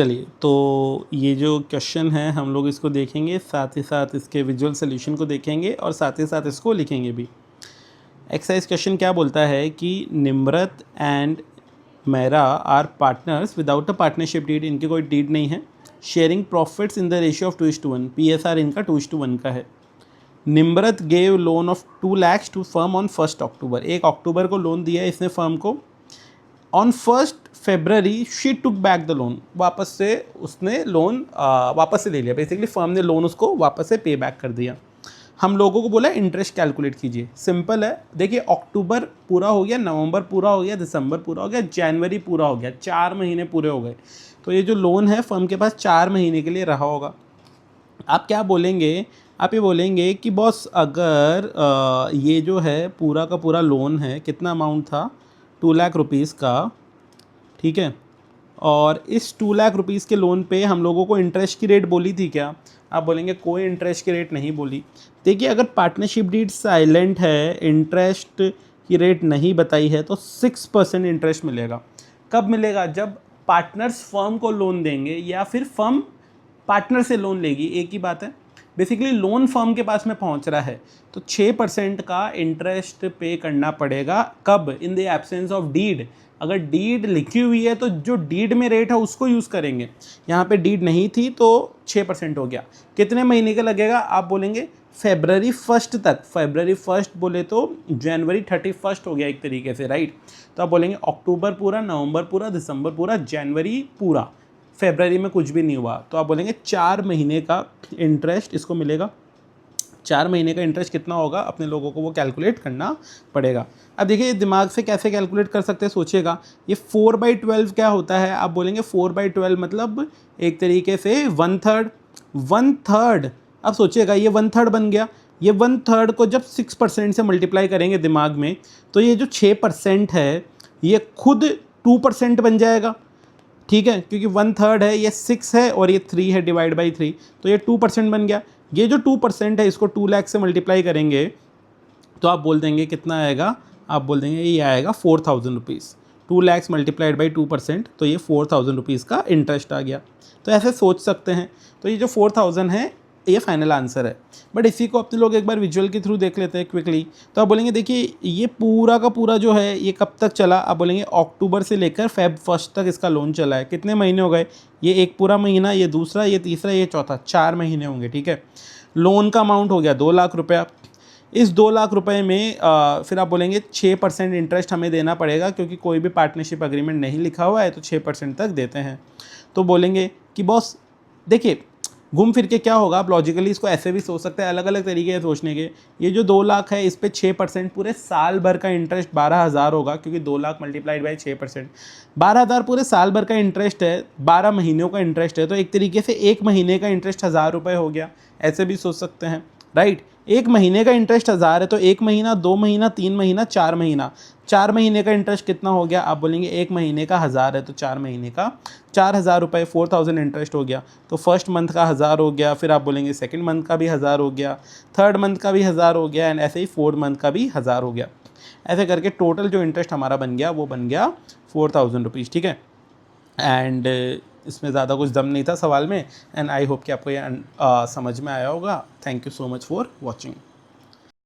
चलिए, तो ये जो क्वेश्चन है हम लोग इसको देखेंगे, साथ ही साथ इसके विजुअल सोल्यूशन को देखेंगे और साथ ही साथ इसको लिखेंगे भी। एक्सरसाइज क्वेश्चन क्या बोलता है कि Nimrat and Mehra are partners without a partnership deed, इनके कोई डीड नहीं है। Sharing profits in the ratio of 2:1, PSR इनका 2:1 का है। Nimrat gave loan of 2 lakhs to firm on 1 October, 1 October को लोन दिया है इसने फर्म को। On 1 February she took back the loan, वापस से उसने लोन वापस से ले लिया, बेसिकली फर्म ने लोन उसको वापस से पे बैक कर दिया। हम लोगों को बोला इंटरेस्ट कैलकुलेट कीजिए। सिंपल है, देखिए अक्टूबर पूरा हो गया, नवंबर पूरा हो गया, दिसंबर पूरा हो गया, जनवरी पूरा हो गया, 4 महीने पूरे हो गए। तो ये जो लोन है फर्म के पास 4 महीने के लिए रहा होगा। आप क्या बोलेंगे, आप ये बोलेंगे कि बॉस अगर ये जो है पूरा का पूरा लोन है, कितना अमाउंट था, 2 लाख रुपीज़ का, ठीक है, और इस 2 लाख रुपीज़ के लोन पे हम लोगों को इंटरेस्ट की रेट बोली थी क्या? आप बोलेंगे कोई इंटरेस्ट की रेट नहीं बोली। देखिए अगर पार्टनरशिप डीड साइलेंट है, इंटरेस्ट की रेट नहीं बताई है, तो 6% इंटरेस्ट मिलेगा। कब मिलेगा? जब पार्टनर्स फर्म को लोन देंगे या फिर फर्म पार्टनर से लोन लेगी, एक ही बात है। बेसिकली लोन फर्म के पास में पहुंच रहा है तो 6% का इंटरेस्ट पे करना पड़ेगा। कब? In the absence of deed. अगर डीड लिखी हुई है तो जो डीड में रेट है उसको यूज़ करेंगे। यहाँ पे डीड नहीं थी तो 6% हो गया। कितने महीने का लगेगा? आप बोलेंगे February 1 तक। February 1 बोले तो January 31 हो गया एक तरीके से, राइट। तो आप बोलेंगे अक्टूबर पूरा, नवंबर पूरा, दिसंबर पूरा, जनवरी पूरा, फेबररी में कुछ भी नहीं हुआ। तो आप बोलेंगे 4 महीने का इंटरेस्ट इसको मिलेगा। 4 महीने का इंटरेस्ट कितना होगा, अपने लोगों को वो कैलकुलेट करना पड़ेगा। अब देखिए दिमाग से कैसे कैलकुलेट कर सकते हैं, सोचिएगा। ये 4/12 क्या होता है? आप बोलेंगे 4/12 मतलब एक तरीके से 1/3। अब सोचिएगा ये 1/3 बन गया। ये 1/3 को जब 6% से मल्टीप्लाई करेंगे दिमाग में, तो ये जो 6% है ये खुद 2% बन जाएगा, ठीक है, क्योंकि 1/3 है, ये 6 है और ये 3 है, डिवाइड बाई 3, तो ये 2% बन गया। ये जो 2% है इसको 2 लाख से मल्टीप्लाई करेंगे तो आप बोल देंगे कितना आएगा? आप बोल देंगे ये आएगा 4,000 रुपीज़। 2 लैक्स मल्टीप्लाइड बाई 2%, तो ये 4,000 रुपीज़ का इंटरेस्ट आ गया। तो ऐसे सोच सकते हैं। तो ये जो 4,000 है ये फाइनल आंसर है। बट इसी को अपने लोग एक बार विजुअल के थ्रू देख लेते हैं क्विकली। तो आप बोलेंगे देखिए ये पूरा का पूरा जो है ये कब तक चला? आप बोलेंगे अक्टूबर से लेकर Feb 1 तक इसका लोन चला है। कितने महीने हो गए? ये एक पूरा महीना, ये दूसरा, ये तीसरा, ये चौथा, 4 महीने होंगे, ठीक है। लोन का अमाउंट हो गया 2 लाख रुपया। इस 2 लाख रुपए में फिर आप बोलेंगे 6% इंटरेस्ट हमें देना पड़ेगा, क्योंकि कोई भी पार्टनरशिप एग्रीमेंट नहीं लिखा हुआ है, तो 6% तक देते हैं। तो बोलेंगे कि बॉस देखिए घूम फिर के क्या होगा, आप लॉजिकली इसको ऐसे भी सोच सकते हैं, अलग अलग तरीके से सोचने के। ये जो 2 लाख है इस पे 6% पूरे साल भर का इंटरेस्ट 12,000 होगा, क्योंकि 2 लाख मल्टीप्लाइड बाई 6%, 12,000 पूरे साल भर का इंटरेस्ट है, 12 महीनों का इंटरेस्ट है, तो एक तरीके से एक महीने का इंटरेस्ट 1,000 रुपये हो गया। ऐसे भी सोच सकते हैं, राइट। एक महीने का इंटरेस्ट 1,000 है, तो 1 महीना, 2 महीना, 3 महीना, 4 महीना, 4 महीने का इंटरेस्ट कितना हो गया? आप बोलेंगे एक महीने का 1,000 है तो 4 महीने का 4,000 रुपये, 4,000 इंटरेस्ट हो गया। तो फर्स्ट मंथ का 1,000 हो गया, फिर आप बोलेंगे सेकंड मंथ का भी 1,000 हो गया, थर्ड मंथ का भी 1,000 हो गया, एंड ऐसे ही फोर्थ मंथ का भी 1,000 हो गया। ऐसे करके टोटल जो इंटरेस्ट हमारा बन गया वो बन गया 4,000 रुपीज़, ठीक है। एंड इसमें ज़्यादा कुछ दम नहीं था सवाल में, एंड आई होप कि आपको ये समझ में आया होगा। Thank you so much for watching.